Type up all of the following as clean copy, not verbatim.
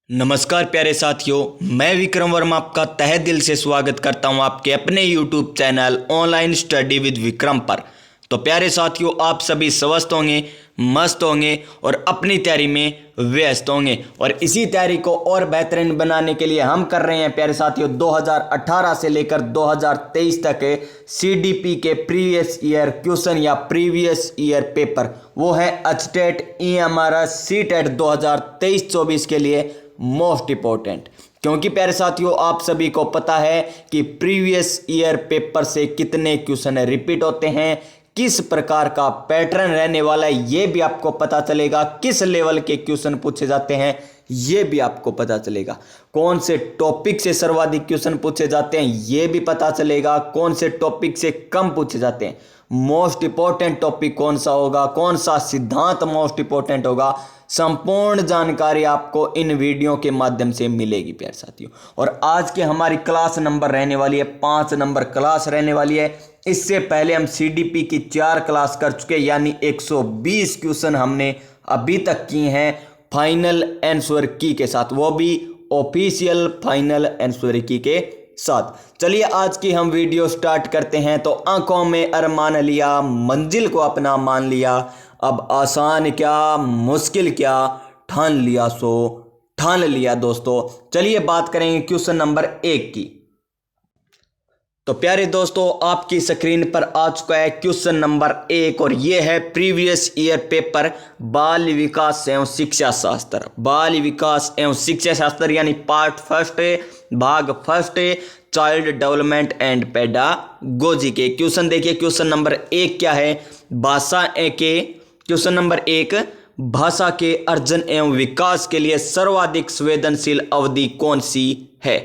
नमस्कार प्यारे साथियों, मैं विक्रम वर्मा आपका तहे दिल से स्वागत करता हूं आपके अपने YouTube channel online study with Vikram पर। तो प्यारे साथियों, आप सभी स्वस्थ होंगे, मस्त होंगे और अपनी तैयारी में व्यस्त होंगे। और इसी तैयारी को और बेहतरीन बनाने के लिए हम कर रहे हैं प्यारे साथियों 2018 से लेकर 2023 तक CDP के प्रीवियस ईयर क्वेश्चन या प्रीवियस ईयर पेपर, वो है अचटेट EMRS सीटेट 2023-24 के लिए मोस्ट इंपॉर्टेंट। क्योंकि प्यारे साथियों, आप सभी को पता है कि प्रीवियस ईयर पेपर से कितने क्वेश्चन रिपीट होते हैं, किस प्रकार का पैटर्न रहने वाला है ये भी आपको पता चलेगा, किस लेवल के क्वेश्चन पूछे जाते हैं ये भी आपको पता चलेगा, कौन से टॉपिक से सर्वाधिक क्वेश्चन पूछे जाते हैं ये भी पता चलेगा, कौन से टॉपिक से कम पूछे जाते हैं, मोस्ट इंपॉर्टेंट टॉपिक कौन सा होगा, कौन सा सिद्धांत मोस्ट इंपॉर्टेंट होगा। संपूर्ण जानकारी आपको इन वीडियो के माध्यम से मिलेगी प्यारे साथियों। और आज की हमारी क्लास नंबर रहने वाली है 5 नंबर क्लास रहने वाली है। इससे पहले हम CDP की 4 क्लास कर चुके, यानी 120 क्वेश्चन हमने अभी तक किए हैं फाइनल आंसर की के साथ, वो भी ऑफिशियल फाइनल आंसर की के साथ। चलिए आज की हम वीडियो स्टार्ट करते हैं। तो आंखों में अरमान लिया, मंजिल को अपना मान लिया, अब आसान क्या मुश्किल क्या, ठान लिया सो ठान लिया। दोस्तों चलिए बात करेंगे क्वेश्चन नंबर 1 की। तो प्यारे दोस्तों, आपकी स्क्रीन पर आ चुका है क्वेश्चन नंबर 1 और ये है प्रीवियस ईयर पेपर बाल विकास एवं शिक्षा शास्त्र। बाल विकास एवं शिक्षा शास्त्र यानी पार्ट फर्स्ट, भाग first, child development and pedagogy के क्वेश्चन। देखिए क्वेश्चन नंबर 1 क्या है, भाषा के क्वेश्चन नंबर 1, भाषा के अर्जन एवं विकास के लिए सर्वाधिक संवेदनशील अवधि कौन सी है।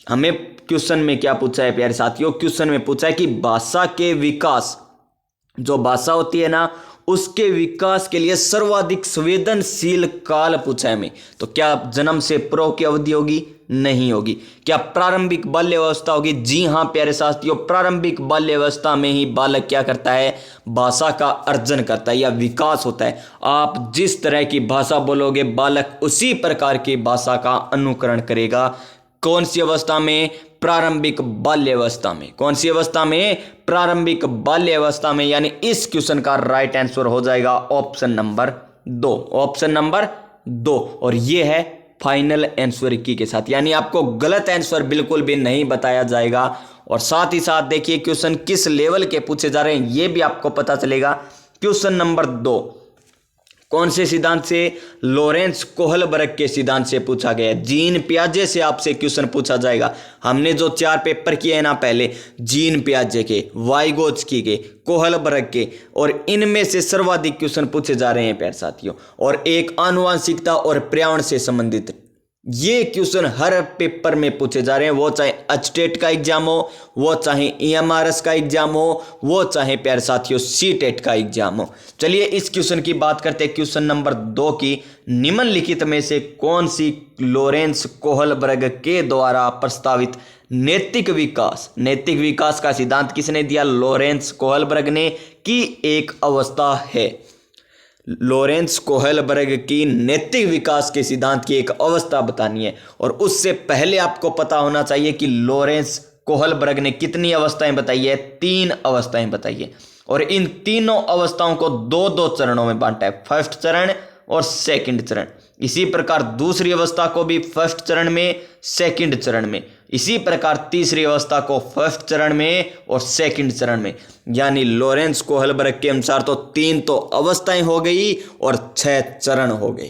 हमें क्वेश्चन में क्या पूछा है प्यारे साथियों, क्वेश्चन में पूछा है कि भाषा के विकास, जो भाषा होती है ना, उसके विकास के लिए सर्वाधिक संवेदनशील काल पूछा है हमें। तो क्या जन्म से पूर्व की अवधि होगी? नहीं होगी। क्या प्रारंभिक बाल्यावस्था होगी? जी हाँ प्यारे साथियों, प्रारंभिक बाल्यावस्था में ही बालक क्या करता है, भाषा का अर्जन करता है या विकास होता है। आप जिस तरह की भाषा बोलोगे बालक उसी प्रकार की भाषा का अनुकरण करेगा। कौन सी अवस्था में? प्रारंभिक बाल्यावस्था में। कौन सी अवस्था में? प्रारंभिक बाल्यावस्था में। यानी इस क्वेश्चन का राइट आंसर हो जाएगा ऑप्शन नंबर 2, ऑप्शन नंबर 2। और ये है फाइनल आंसर की के साथ, यानी आपको गलत आंसर बिल्कुल भी नहीं बताया जाएगा। और साथ ही साथ देखिए क्वेश्चन किस लेवल के पूछे जा रहे हैं ये भी आपको पता चलेगा। क्वेश्चन नंबर 2 कौन से सिद्धांत से? लॉरेंस कोहलबर्ग के सिद्धांत से पूछा गया है। जीन पियाजे से आपसे क्वेश्चन पूछा जाएगा। हमने जो 4 पेपर किए हैं ना पहले, जीन पियाजे के, वाइगोत्स्की के, कोहलबर्ग के, और इनमें से सर्वाधिक क्वेश्चन पूछे जा रहे हैं प्यारे साथियों। और एक आनुवंशिकता और पर्यावरण से संबंधित ये क्वेश्चन हर पेपर में पूछे जा रहे हैं, वो चाहे अचटेट का एग्जाम हो, वो चाहे EMRS का एग्जाम हो, वो चाहे प्यारे साथियों सीटेट का एग्जाम हो। चलिए इस क्वेश्चन की बात करते हैं। क्वेश्चन नंबर 2 की, निम्नलिखित में से कौन सी लॉरेंस कोहलबर्ग के द्वारा प्रस्तावित नैतिक विकास का सिद्धांत किसने दिया? लॉरेंस कोहलबर्ग ने, की एक अवस्था है। लॉरेंस कोहलबर्ग की नैतिक विकास के सिद्धांत की एक अवस्था बतानी है। और उससे पहले आपको पता होना चाहिए कि लॉरेंस कोहलबर्ग ने कितनी अवस्थाएं बताई है? 3 अवस्थाएं बताई है। और इन तीनों अवस्थाओं को 2-2 चरणों में बांटा है, फर्स्ट चरण और सेकंड चरण। इसी प्रकार दूसरी अवस्था को भी फर्स्ट चरण में, सेकंड चरण में। इसी प्रकार तीसरी अवस्था को फर्स्ट चरण में और सेकंड चरण में। यानी लॉरेंस कोहलबर्ग के अनुसार तो 3 तो अवस्थाएं हो गई और 6 चरण हो गए।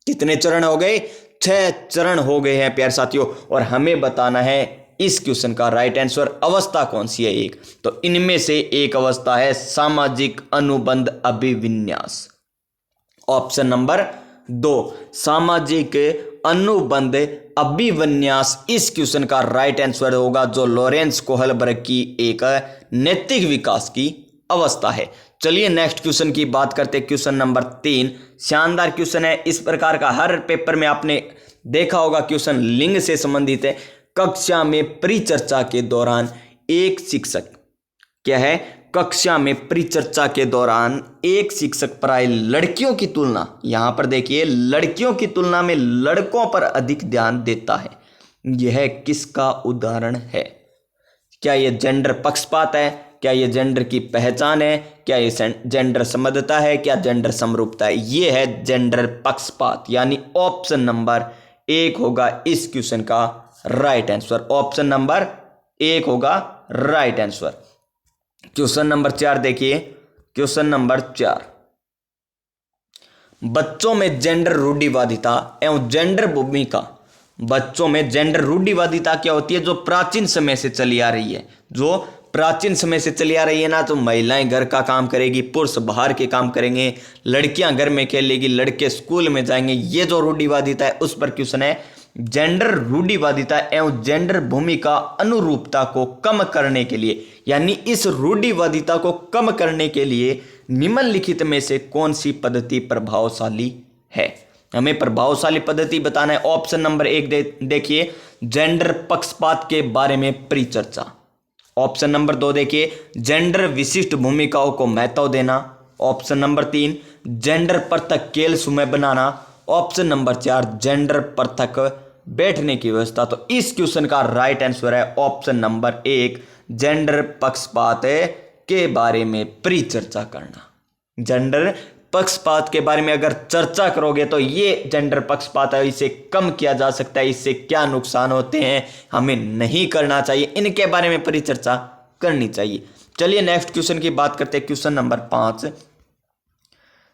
कितने चरण हो गए? 6 चरण हो गए हैं प्यारे साथियों। और हमें बताना है इस क्वेश्चन का राइट आंसर अवस्था कौन सी है एक। तो इनमें से एक अवस्था है सामाजिक अनुबंध अभिविन्यास, ऑप्शन नंबर 2 सामाजिक अनुबंध अभिविन्यास इस क्वेश्चन का राइट आंसर होगा, जो लॉरेंस कोहलबर्ग की एक नैतिक विकास की अवस्था है। चलिए नेक्स्ट क्वेश्चन की बात करते हैं। क्वेश्चन नंबर 3 शानदार क्वेश्चन है। इस प्रकार का हर पेपर में आपने देखा होगा क्वेश्चन लिंग से संबंधित है। कक्षा में परिचर्चा के दौरान एक शिक्षक क्या है? कक्षा में परिचर्चा के दौरान एक शिक्षक प्राय लड़कियों की तुलना, यहाँ पर देखिए, लड़कियों की तुलना में लड़कों पर अधिक ध्यान देता है। यह किसका उदाहरण है? क्या यह जेंडर पक्षपात है? क्या यह जेंडर की पहचान है? क्या यह जेंडर समझता है? क्या जेंडर समरूपता है? यह है जेंडर पक्षपात, यानी ऑप्शन नंबर 1 होगा इस क्वेश्चन का राइट आंसर। ऑप्शन नंबर 1 होगा राइट आंसर। क्वेश्चन नंबर 4 देखिए, क्वेश्चन नंबर 4, बच्चों में जेंडर रूढ़िवादिता एवं जेंडर भूमिका। बच्चों में जेंडर रूढ़िवादिता क्या होती है? जो प्राचीन समय से चली आ रही है, जो प्राचीन समय से चली आ रही है ना, तो महिलाएं घर का काम करेगी, पुरुष बाहर के काम करेंगे, लड़कियां घर में खेलेगी, लड़के स्कूल में जाएंगे। ये जो रूढ़िवादिता है उस पर क्वेश्चन है। जेंडर रूढ़िवादिता एवं जेंडर भूमिका अनुरूपता को कम करने के लिए, यानी इस रूढ़िवादिता को कम करने के लिए निम्नलिखित में से कौन सी पद्धति प्रभावशाली है? हमें प्रभावशाली पद्धति बताना है। ऑप्शन नंबर 1 देखिए, जेंडर पक्षपात के बारे में परिचर्चा। ऑप्शन नंबर 2 देखिए, जेंडर विशिष्ट भूमिकाओं को महत्व देना। ऑप्शन नंबर 3, जेंडर पृथक खेल समूह बनाना। ऑप्शन नंबर 4, जेंडर पृथक बैठने की व्यवस्था। तो इस क्वेश्चन का राइट आंसर है ऑप्शन नंबर 1, जेंडर पक्षपात के बारे में परिचर्चा करना। जेंडर पक्षपात के बारे में अगर चर्चा करोगे तो ये जेंडर पक्षपात है, इसे कम किया जा सकता है, इससे क्या नुकसान होते हैं हमें नहीं करना चाहिए, इनके बारे में परिचर्चा करनी चाहिए। चलिए नेक्स्ट क्वेश्चन की बात करते हैं। क्वेश्चन नंबर 5,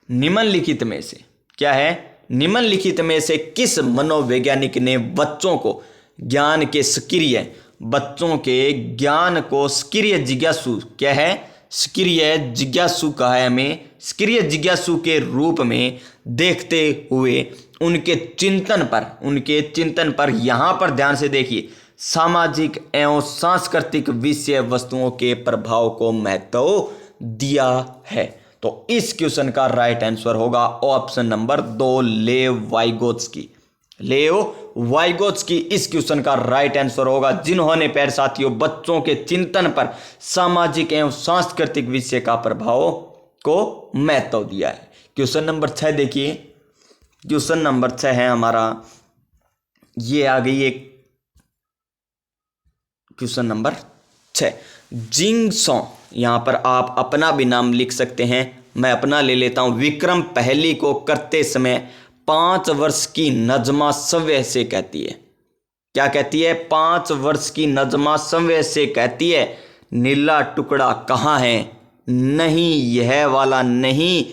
निम्नलिखित में से क्या है? निम्नलिखित में से किस मनोवैज्ञानिक ने बच्चों को ज्ञान के सक्रिय जिज्ञासु, क्या है? सक्रिय जिज्ञासु कहा है हमें। सक्रिय जिज्ञासु के रूप में देखते हुए उनके चिंतन पर यहाँ पर ध्यान से देखिए, सामाजिक एवं सांस्कृतिक विषय वस्तुओं के प्रभाव को महत्व दिया है। तो इस क्वेश्चन का राइट आंसर होगा ऑप्शन नंबर 2, लेव वाइगोत्स्की इस क्वेश्चन का राइट आंसर होगा, जिन्होंने प्यारे साथियों बच्चों के चिंतन पर सामाजिक एवं सांस्कृतिक विषय का प्रभाव को महत्व दिया है। क्वेश्चन नंबर 6 देखिए, क्वेश्चन नंबर 6 है हमारा, ये आ गई एक क्वेश्चन नंबर 6, जिंगसों। यहां पर आप अपना भी नाम लिख सकते हैं, मैं अपना ले लेता हूं। विक्रम पहली को करते समय 5 वर्ष की नजमा सव्य से कहती है। क्या कहती है? 5 वर्ष की नजमा सव्य से कहती है, नीला टुकड़ा कहाँ है? नहीं यह वाला नहीं,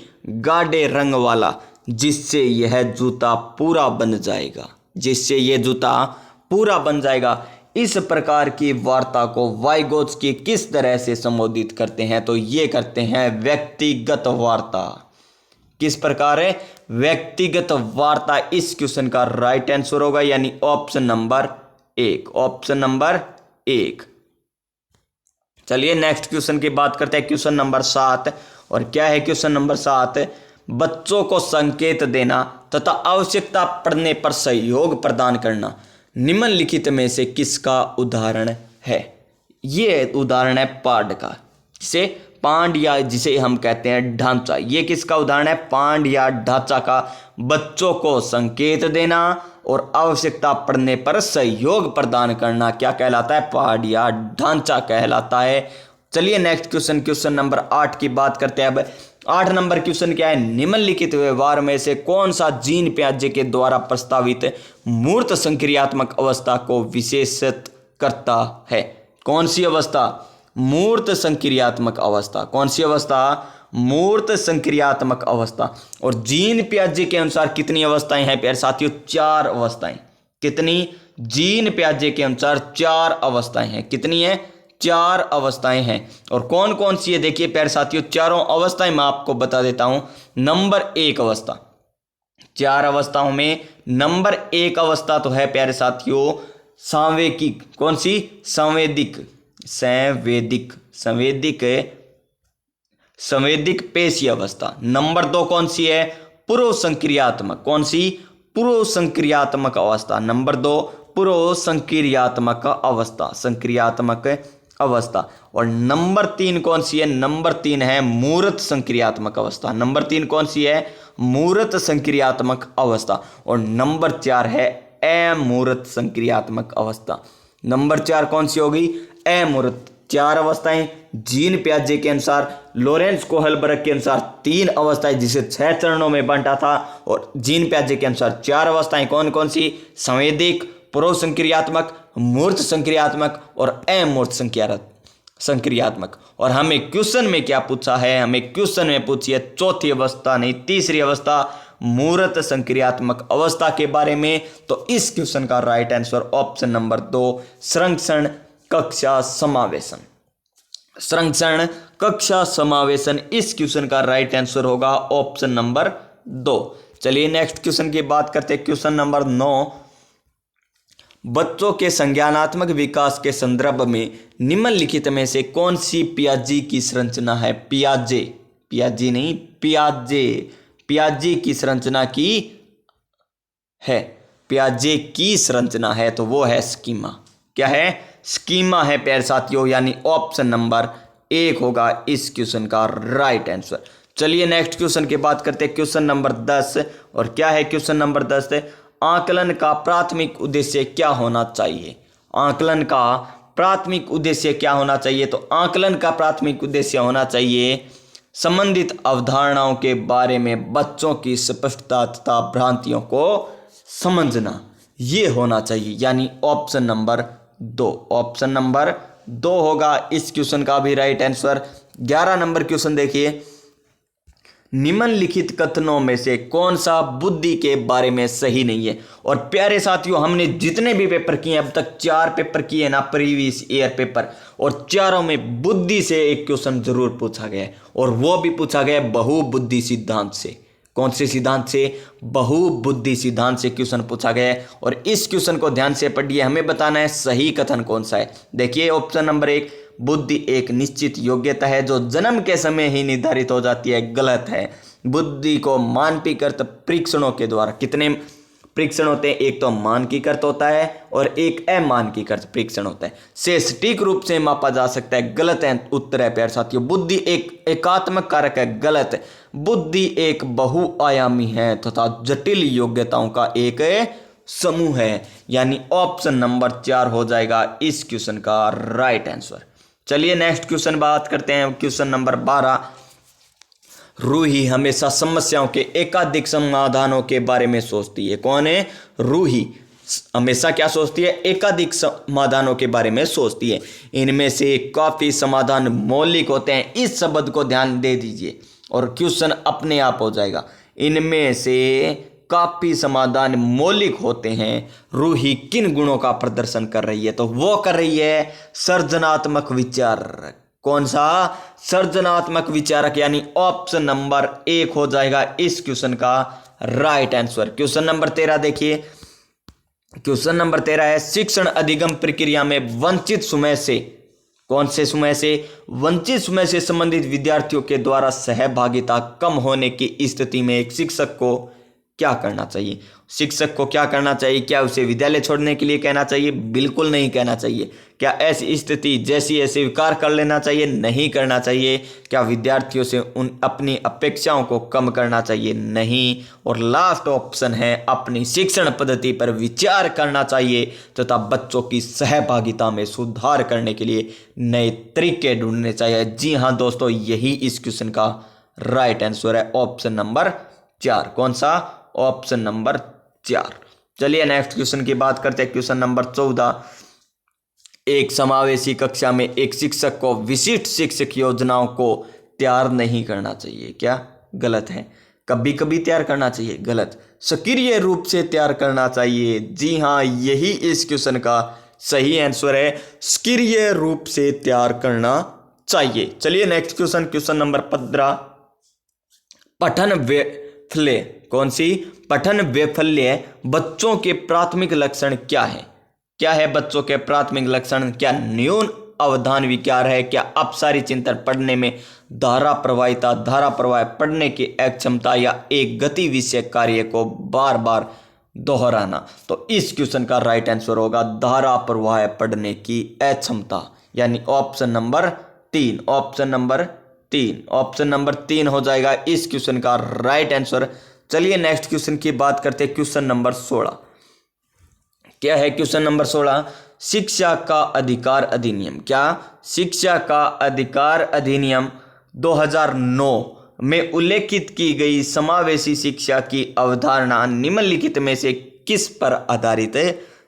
गाढ़े रंग वाला, जिससे यह जूता पूरा बन जाएगा, जिससे यह जूता पूरा बन जाएगा। इस प्रकार की वार्ता को वाइगोत्स्की किस तरह से संबोधित करते हैं? तो ये करते हैं व्यक्तिगत वार्ता। किस प्रकार है? व्यक्तिगत वार्ता। इस क्वेश्चन का राइट आंसर होगा, यानी ऑप्शन नंबर 1, ऑप्शन नंबर 1। चलिए नेक्स्ट क्वेश्चन की बात करते हैं। क्वेश्चन नंबर 7, और क्या है क्वेश्चन नंबर 7? बच्चों को संकेत देना तथा आवश्यकता पड़ने पर सहयोग प्रदान करना निम्नलिखित में से किसका उदाहरण है? ये उदाहरण है पाठ का, जिसे पांड या जिसे हम कहते हैं ढांचा। ये किसका उदाहरण है? पांड या ढांचा का। बच्चों को संकेत देना और आवश्यकता पड़ने पर सहयोग प्रदान करना क्या कहलाता है? पांड या ढांचा कहलाता है। चलिए नेक्स्ट क्वेश्चन, क्वेश्चन नंबर 8 की बात करते हैं। अब 8 नंबर क्वेश्चन क्या है? निम्नलिखित व्यवहार में से कौन सा जीन पियाजे के द्वारा प्रस्तावित मूर्त संक्रियात्मक अवस्था को विशेषित करता है? कौन सी अवस्था? मूर्त संक्रियात्मक अवस्था। कौन सी अवस्था? मूर्त संक्रियात्मक अवस्था। और जीन पियाजे के अनुसार कितनी अवस्थाएं हैं प्यारे साथियों? 4 अवस्थाएं। कितनी? जीन पियाजे के अनुसार 4 अवस्थाएं हैं। कितनी है? 4 अवस्थाएं हैं। और कौन कौन सी है देखिए प्यारे साथियों, चारों अवस्थाएं मैं आपको बता देता हूं। नंबर 1 अवस्था, 4 अवस्थाओं में नंबर 1 अवस्था तो है प्यारे साथियों सांवेगिक। कौन सी? संवेदिक पेशी अवस्था। नंबर 2 कौन सी है? पूर्व संक्रियात्मक। कौन सी? पूर्व संक्रियात्मक अवस्था। नंबर 2 पूर्व संक्रियात्मक अवस्था, संक्रियात्मक अवस्था। और नंबर 3 कौन सी है? नंबर 3 है मूर्त संक्रियात्मक अवस्था। नंबर 3 कौन सी है? मूर्त संक्रियात्मक अवस्था। और नंबर 4 है अमूर्त संक्रियात्मक अवस्था। नंबर 4 कौन सी होगी? अमूर्त। 4 अवस्थाएं जीन पियाजे के अनुसार, लॉरेंस कोहलबर्ग के अनुसार 3 अवस्थाएं जिसे 6 चरणों में बांटा था, और जीन पियाजे के अनुसार 4 अवस्थाएं कौन कौन सी? संवेदिक, पूर्व संक्रियात्मक, मूर्त संक्रियात्मक और अमूर्त संक्रियात्मक। और हमें क्वेश्चन में क्या पूछा है? हमें क्वेश्चन में पूछी है चौथी अवस्था नहीं, तीसरी अवस्था मूर्त संक्रियात्मक अवस्था के बारे में। तो इस क्वेश्चन का राइट आंसर ऑप्शन नंबर 2, संरक्षण कक्षा समावेशन। संरक्षण कक्षा समावेशन, इस क्वेश्चन का राइट आंसर होगा ऑप्शन नंबर 2। चलिए नेक्स्ट क्वेश्चन की बात करते हैं। क्वेश्चन नंबर 9, बच्चों के संज्ञानात्मक विकास के संदर्भ में निम्नलिखित में से कौन सी पियाजे की संरचना है? पियाजे, पियाजे नहीं, पियाजे, पियाजे की संरचना की है, पियाजे की संरचना है, तो वो है स्कीमा। क्या है? स्कीमा है प्यारे साथियों, यानी ऑप्शन नंबर 1 होगा इस क्वेश्चन का राइट आंसर। चलिए नेक्स्ट क्वेश्चन की बात करते हैं। क्वेश्चन नंबर 10, और क्या है क्वेश्चन नंबर 10? आकलन का प्राथमिक उद्देश्य क्या होना चाहिए? आकलन का प्राथमिक उद्देश्य क्या होना चाहिए? तो आकलन का प्राथमिक उद्देश्य होना चाहिए संबंधित अवधारणाओं के बारे में बच्चों की स्पष्टता तथा भ्रांतियों को समझना, ये होना चाहिए, यानी ऑप्शन नंबर 2। ऑप्शन नंबर 2 होगा इस क्वेश्चन का भी राइट आंसर। 11 नंबर क्वेश्चन देखिए, निम्नलिखित कथनों में से कौन सा बुद्धि के बारे में सही नहीं है? और प्यारे साथियों, हमने जितने भी पेपर किए अब तक, 4 पेपर किए ना प्रीवियस ईयर पेपर, और चारों में बुद्धि से एक क्वेश्चन जरूर पूछा गया है, और वो भी पूछा गया है बहुबुद्धि सिद्धांत से। कौन से सिद्धांत से? बहुबुद्धि सिद्धांत से क्वेश्चन पूछा गया है। और इस क्वेश्चन को ध्यान से पढ़िए, हमें बताना है सही कथन कौन सा है। देखिए ऑप्शन नंबर 1, बुद्धि एक निश्चित योग्यता है जो जन्म के समय ही निर्धारित हो जाती है, गलत है। बुद्धि को मानकीकृत परीक्षणों के द्वारा, कितने परीक्षण होते हैं? एक तो मानकीकृत होता है और एक अमानकीकृत परीक्षण होता है, से सटीक रूप से मापा जा सकता है, गलत है। उत्तर है प्यारे साथियों, बुद्धि एक एकात्मक कारक है, गलत है। बुद्धि एक बहुआयामी है तथा जटिल योग्यताओं का एक समूह है, यानी ऑप्शन नंबर 4 हो जाएगा इस क्वेश्चन का राइट आंसर। चलिए नेक्स्ट क्वेश्चन बात करते हैं। क्वेश्चन नंबर 12, रूही हमेशा समस्याओं के एकाधिक समाधानों के बारे में सोचती है। कौन है? रूही हमेशा क्या सोचती है? एकाधिक समाधानों के बारे में सोचती है। इनमें से काफी समाधान मौलिक होते हैं, इस शब्द को ध्यान दे दीजिए और क्वेश्चन अपने आप हो जाएगा। इनमें से काफी समाधान मौलिक होते हैं। रूही किन गुणों का प्रदर्शन कर रही है? तो वो कर रही है सृजनात्मक विचार। कौन सा? सृजनात्मक विचारक, यानी ऑप्शन नंबर 1 हो जाएगा इस क्वेश्चन का राइट आंसर। क्वेश्चन नंबर 13 देखिए। क्वेश्चन नंबर 13 है, शिक्षण अधिगम प्रक्रिया में वंचित समय से, कौन से समय से? वंचित समय से संबंधित विद्यार्थियों के द्वारा सहभागिता कम होने की स्थिति में एक शिक्षक को क्या करना चाहिए? शिक्षक को क्या करना चाहिए? क्या उसे विद्यालय छोड़ने के लिए कहना चाहिए? बिल्कुल नहीं कहना चाहिए। क्या ऐसी स्थिति जैसी है स्वीकार कर लेना चाहिए? नहीं करना चाहिए। क्या विद्यार्थियों से अपनी अपेक्षाओं को कम करना चाहिए? नहीं। और लास्ट ऑप्शन है, अपनी शिक्षण पद्धति पर विचार करना चाहिए तथा बच्चों की सहभागिता में सुधार करने के लिए नए तरीके ढूंढने चाहिए। जी हाँ दोस्तों, यही इस क्वेश्चन का राइट आंसर है, ऑप्शन नंबर 4। कौन सा? Option number 4। चलिए नेक्स्ट क्वेश्चन की बात करते हैं। क्वेश्चन नंबर 14, एक समावेशी कक्षा में एक शिक्षक को विशिष्ट शिक्षक योजनाओं को तैयार नहीं करना चाहिए। क्या? गलत है। कभी कभी तैयार करना चाहिए, गलत। सक्रिय रूप से तैयार करना चाहिए। जी हाँ, यही इस क्वेश्चन का सही आंसर है, सक्रिय रूप से तैयार करना चाहिए। चलिए नेक्स्ट क्वेश्चन, क्वेश्चन नंबर 15, पठन वैफल्य। कौन सी? पठन वैफल्य बच्चों के प्राथमिक लक्षण क्या है? क्या है बच्चों के प्राथमिक लक्षण? क्या न्यून अवधान विकार है? क्या अपसारी चिंतन, पढ़ने में धारा प्रवाहिता, धारा प्रवाह, पढ़ने की अक्षमता, या एक गति विषय कार्य को बार बार दोहराना? तो इस क्वेश्चन का राइट आंसर होगा धारा प्रवाह, पढ़ने की अक्षमता, यानी option number 3, option number 3, option number 3 हो जाएगा इस क्वेश्चन का राइट आंसर। चलिए नेक्स्ट क्वेश्चन की बात करते हैं। क्वेश्चन नंबर 16 क्या है? क्वेश्चन नंबर 16, शिक्षा का अधिकार अधिनियम। क्या? शिक्षा का अधिकार अधिनियम 2009 में उल्लेखित की गई समावेशी शिक्षा की अवधारणा निम्नलिखित में से किस पर आधारित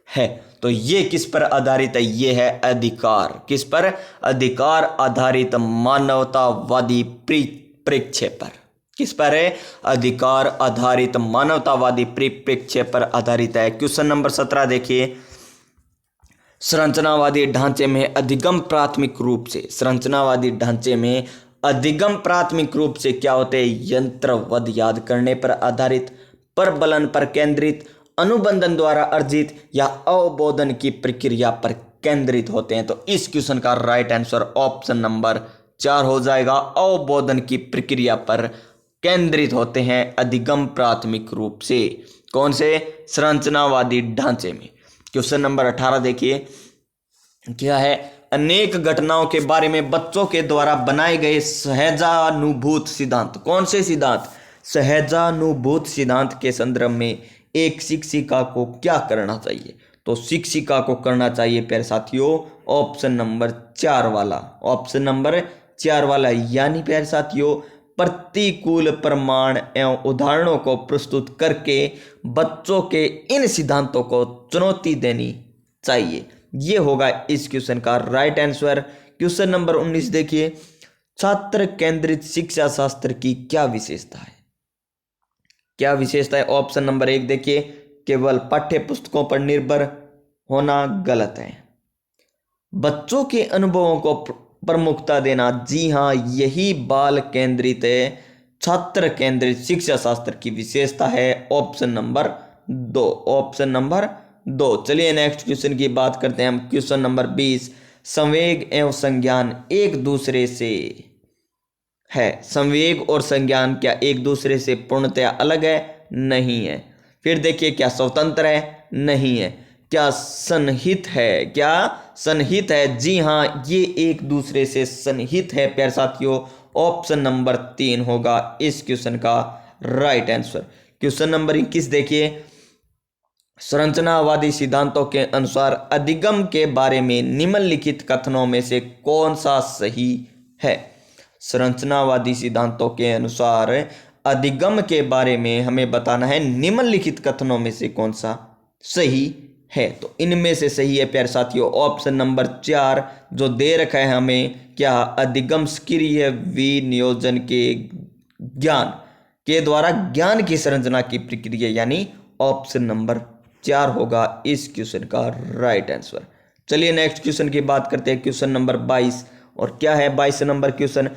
है? तो ये किस पर आधारित है? ये है अधिकार। किस पर? अधिकार आधारित मानवतावादी परिप्रेक्ष्य पर। किस पर है? अधिकार आधारित मानवतावादी परिप्रेक्ष्य पर आधारित है। क्वेश्चन नंबर 17 देखिए, संरचनावादी ढांचे में अधिगम प्राथमिक रूप से, संरचनावादी ढांचे में अधिगम प्राथमिक रूप से क्या होते हैं? यंत्रवद याद करने पर आधारित, प्रबलन पर केंद्रित, अनुबंधन द्वारा अर्जित या अवबोधन की प्रक्रिया पर केंद्रित होते हैं। तो इस क्वेश्चन का राइट आंसर ऑप्शन नंबर 4 हो जाएगा। अवबोधन की प्रक्रिया पर केंद्रित होते हैं अधिगम प्राथमिक रूप से। कौन से? संरचनावादी ढांचे में। क्वेश्चन नंबर 18 देखिए, क्या है? अनेक घटनाओं के बारे में बच्चों के द्वारा बनाए गए सहजानुभूत सिद्धांत। कौन से सिद्धांत? सहजानुभूत सिद्धांत के संदर्भ में एक शिक्षिका को क्या करना चाहिए? तो शिक्षिका को करना चाहिए प्यारे साथियों ऑप्शन नंबर 4 वाला, ऑप्शन नंबर 4 वाला, यानी प्यारे साथियों प्रतिकूल प्रमाण एवं उदाहरणों को प्रस्तुत करके बच्चों के इन सिद्धांतों को चुनौती देनी चाहिए। ये होगा इस क्वेश्चन का राइट आंसर। क्वेश्चन नंबर 19 देखिए, छात्र केंद्रित शिक्षा शास्त्र की क्या विशेषता है? क्या विशेषता है? ऑप्शन नंबर 1 देखिए, केवल पाठ्य पुस्तकों पर निर्भर होना गलत है। बच्चों के अनुभवों को प्रमुखता देना, जी हाँ, यही बाल केंद्रित छात्र केंद्रित शिक्षा शास्त्र की विशेषता है। Option number 2, option number 2। चलिए नेक्स्ट क्वेश्चन की बात करते हैं हम। क्वेश्चन नंबर 20, संवेग एवं संज्ञान एक दूसरे से है। संवेग और संज्ञान क्या एक दूसरे से पूर्णतया अलग है? नहीं है। फिर देखिए, क्या स्वतंत्र है? नहीं है। क्या सन्निहित है? क्या सन्निहित है? जी हाँ, ये एक दूसरे से सन्निहित है प्यारे साथियों। ऑप्शन नंबर 3 होगा इस क्वेश्चन का राइट आंसर। क्वेश्चन नंबर 21 देखिए, संरचनावादी सिद्धांतों के अनुसार अधिगम के बारे में निम्नलिखित कथनों में से कौन सा सही है? संरचनावादी सिद्धांतों के अनुसार अधिगम के बारे में हमें बताना है निम्नलिखित कथनों में से कौन सा सही है। तो इनमें से सही है प्यारे साथियों ऑप्शन नंबर 4 जो दे रखा है हमें। क्या? अधिगम सक्रिय विनियोजन के ज्ञान के द्वारा ज्ञान की संरचना की प्रक्रिया, यानी ऑप्शन नंबर 4 होगा इस क्वेश्चन का राइट आंसर। चलिए नेक्स्ट क्वेश्चन की बात करते हैं। क्वेश्चन नंबर 22, और क्या है 22 नंबर क्वेश्चन?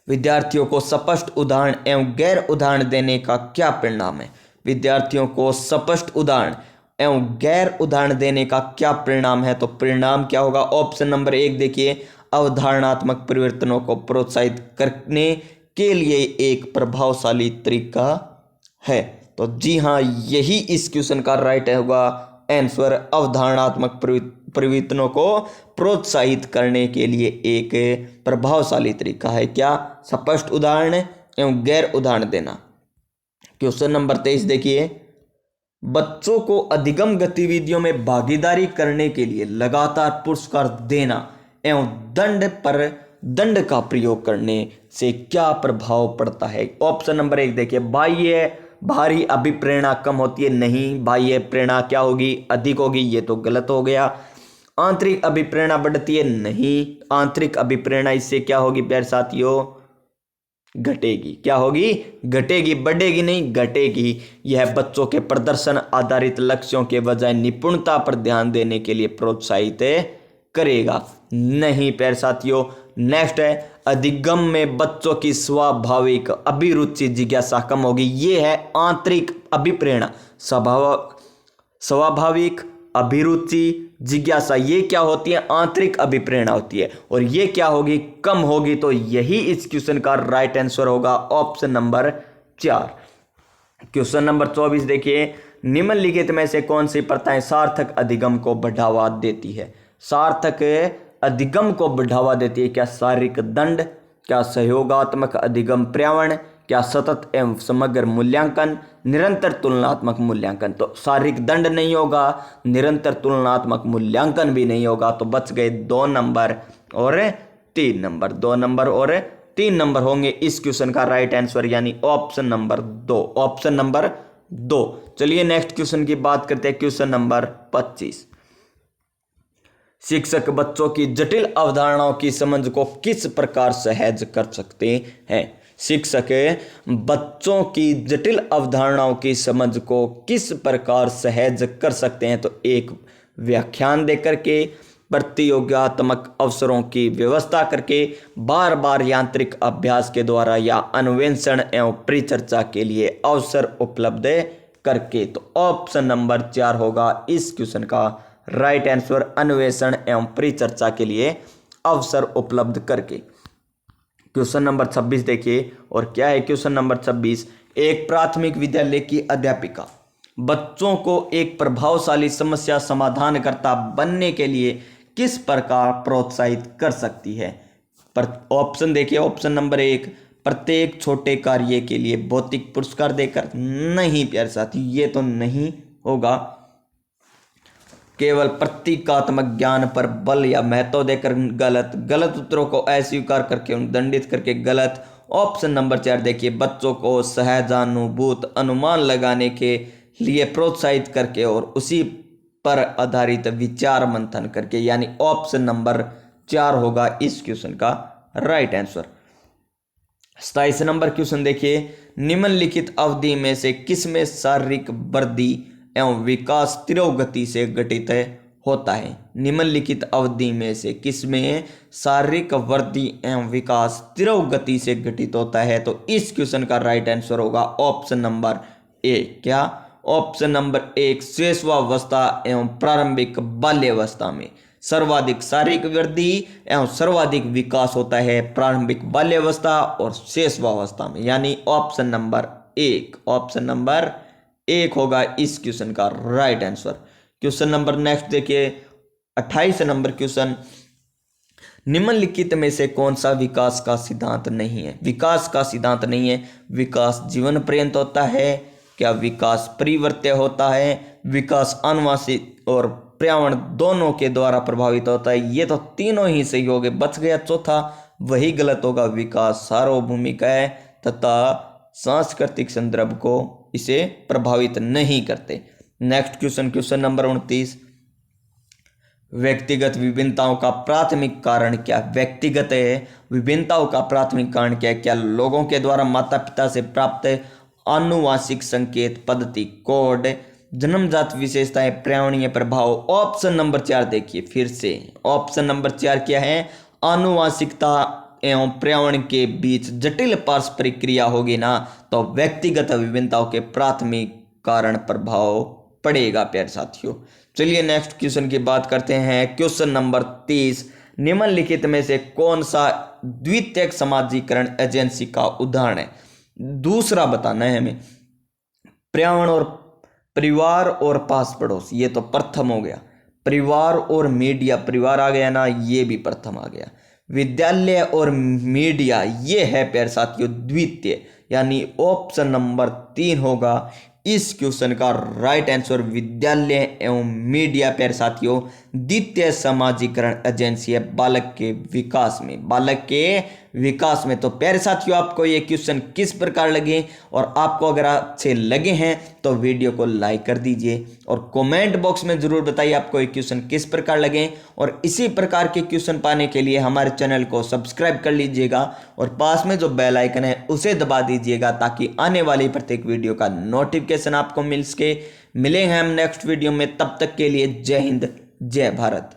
विद्यार्थियों को स्पष्ट उदाहरण एवं गैर उदाहरण देने का क्या परिणाम है? विद्यार्थियों को स्पष्ट उदाहरण एवं गैर उदाहरण देने का क्या परिणाम है? तो परिणाम क्या होगा? ऑप्शन नंबर 1 देखिए, अवधारणात्मक परिवर्तनों को प्रोत्साहित करने के लिए एक प्रभावशाली तरीका है। तो जी हाँ, यही इस क्वेश्चन का राइट होगा आंसर। अवधारणात्मक परिवर्तनों को प्रोत्साहित करने के लिए एक प्रभावशाली तरीका है क्या? स्पष्ट उदाहरण एवं गैर उदाहरण देना। क्वेश्चन नंबर 23 देखिए, बच्चों को अधिगम गतिविधियों में भागीदारी करने के लिए लगातार पुरस्कार देना एवं दंड का प्रयोग करने से क्या प्रभाव पड़ता है? ऑप्शन नंबर 1 देखिए, बाहरी अभिप्रेरणा कम होती है। नहीं, बाह्य प्रेरणा क्या होगी? अधिक होगी। ये तो गलत हो गया। आंतरिक अभिप्रेरणा बढ़ती है। नहीं, आंतरिक अभिप्रेरणा इससे क्या होगी प्यारे साथियों? घटेगी। क्या होगी? घटेगी, बढ़ेगी नहीं, घटेगी। यह बच्चों के प्रदर्शन आधारित लक्ष्यों के बजाय निपुणता पर ध्यान देने के लिए प्रोत्साहित करेगा। नहीं प्यारे साथियों। नेक्स्ट है, अधिगम में बच्चों की स्वाभाविक अभिरुचि जिज्ञासा कम होगी। ये है आंतरिक अभिप्रेरणा। स्वाभाविक अभिरुचि जिज्ञासा ये क्या होती है? आंतरिक अभिप्रेरणा होती है। और ये क्या होगी? कम होगी। तो यही इस क्वेश्चन का राइट आंसर होगा ऑप्शन नंबर 4। क्वेश्चन नंबर 24 देखिए, निम्नलिखित में से कौन सी प्रथाएं सार्थक अधिगम को बढ़ावा देती है? सार्थक अधिगम को बढ़ावा देती है? क्या शारीरिक दंड, क्या सहयोगात्मक अधिगम पर्यावरण, क्या सतत एवं समग्र मूल्यांकन, निरंतर तुलनात्मक मूल्यांकन? तो शारीरिक दंड नहीं होगा, निरंतर तुलनात्मक मूल्यांकन भी नहीं होगा, तो बच गए 2 नंबर और 3 नंबर। 2 नंबर और 3 नंबर होंगे इस क्वेश्चन का राइट आंसर, यानी ऑप्शन नंबर 2। Option number 2। चलिए नेक्स्ट क्वेश्चन की बात करते हैं, क्वेश्चन नंबर 25। शिक्षक बच्चों की जटिल अवधारणाओं की समझ को किस प्रकार सहज कर सकते हैं? शिक्षक बच्चों की जटिल अवधारणाओं की समझ को किस प्रकार सहज कर सकते हैं? तो एक व्याख्यान देकर के, प्रतियोगात्मक अवसरों की व्यवस्था करके, बार बार यांत्रिक अभ्यास के द्वारा, या अन्वेषण एवं परिचर्चा के लिए अवसर उपलब्ध करके। तो ऑप्शन नंबर 4 होगा इस क्वेश्चन का राइट आंसर, अन्वेषण एवं परिचर्चा के लिए अवसर उपलब्ध करके। क्वेश्चन नंबर 26 देखिए, और क्या है क्वेश्चन नंबर 26। एक प्राथमिक विद्यालय की अध्यापिका बच्चों को एक प्रभावशाली समस्या समाधानकर्ता बनने के लिए किस प्रकार प्रोत्साहित कर सकती है? पर ऑप्शन देखिए, ऑप्शन नंबर 1, प्रत्येक छोटे कार्य के लिए भौतिक पुरस्कार देकर। नहीं प्यारे साथी, ये तो नहीं होगा। केवल प्रतीकात्मक ज्ञान पर बल या महत्व देकर। गलत। गलत उत्तरों को अस्वीकार करके उन्हें दंडित करके। गलत। ऑप्शन नंबर 4 देखिए, बच्चों को सहजानुभूत अनुमान लगाने के लिए प्रोत्साहित करके और उसी पर आधारित विचार मंथन करके, यानी ऑप्शन नंबर 4 होगा इस क्वेश्चन का राइट आंसर। 27 नंबर क्वेश्चन देखिए, निम्नलिखित अवधि में से किसमें शारीरिक वृद्धि एवं विकास तीव्र गति से घटित होता है? निम्नलिखित अवधि में से किसमें शारीरिक वृद्धि एवं विकास तीव्र गति से घटित होता है? तो इस क्वेश्चन का राइट आंसर होगा ऑप्शन नंबर ए। क्या? ऑप्शन नंबर 1, शैशवावस्था एवं प्रारंभिक बाल्यावस्था में सर्वाधिक शारीरिक वृद्धि एवं सर्वाधिक विकास होता है प्रारंभिक बाल्यावस्था और शैशवावस्था में, यानी ऑप्शन नंबर 1। ऑप्शन नंबर 1 होगा इस क्वेश्चन का right answer. Question number next देखिए, 28 नंबर क्वेश्चन, निम्नलिखित में से कौन सा विकास का सिद्धांत नहीं है? विकास का सिद्धांत नहीं है। विकास जीवन पर्यंत होता है? क्या विकास परिवर्त्य होता है? विकास आनुवंशिक और पर्यावरण दोनों के द्वारा प्रभावित होता है? ये तो तीनों ही सही हो गए। बच गया चौथा, वही गलत होगा। विकास सार्वभौमिक है तथा सांस्कृतिक संदर्भ को इसे प्रभावित नहीं करते। नेक्स्ट क्वेश्चन, क्वेश्चन नंबर 29, व्यक्तिगत विभिन्नताओं का प्राथमिक कारण क्या? व्यक्तिगत विभिन्नताओं का प्राथमिक कारण क्या है? क्या लोगों के द्वारा माता पिता से प्राप्त आनुवांशिक संकेत पद्धति कोड, जन्मजात विशेषताएं, पर्यावरणीय प्रभाव? ऑप्शन नंबर 4 देखिए फिर से। ऑप्शन नंबर 4 क्या है? आनुवांशिकता एवं पर्यावरण के बीच जटिल पारस्परिक क्रिया होगी ना, तो व्यक्तिगत विभिन्नताओं के प्राथमिक कारण प्रभाव पड़ेगा प्यारे साथियों। चलिए नेक्स्ट क्वेश्चन की बात करते हैं। क्वेश्चन नंबर 30, निम्नलिखित में से कौन सा द्वितीयक समाजीकरण एजेंसी का उदाहरण है? दूसरा बताना है हमें। पर्यावरण और परिवार और पास पड़ोस, ये तो प्रथम हो गया। परिवार और मीडिया, परिवार आ गया ना, ये भी प्रथम आ गया। विद्यालय और मीडिया, ये है प्यारे साथियों द्वितीय, यानी ऑप्शन नंबर 3 होगा इस क्वेश्चन का राइट आंसर। विद्यालय एवं मीडिया प्यारे साथियों द्वितीय समाजीकरण एजेंसी है बालक के विकास में। बालक के विकास में। तो प्यारे साथियों आपको ये क्वेश्चन किस प्रकार लगे, और आपको अगर अच्छे लगे हैं तो वीडियो को लाइक कर दीजिए और कमेंट बॉक्स में जरूर बताइए आपको ये क्वेश्चन किस प्रकार लगे। और इसी प्रकार के क्वेश्चन पाने के लिए हमारे चैनल को सब्सक्राइब कर लीजिएगा और पास में जो बेल आइकन है उसे दबा दीजिएगा, ताकि आने वाली प्रत्येक वीडियो का नोटिफिकेशन आपको मिल सके। मिलेंगे हम नेक्स्ट वीडियो में, तब तक के लिए जय हिंद जय भारत।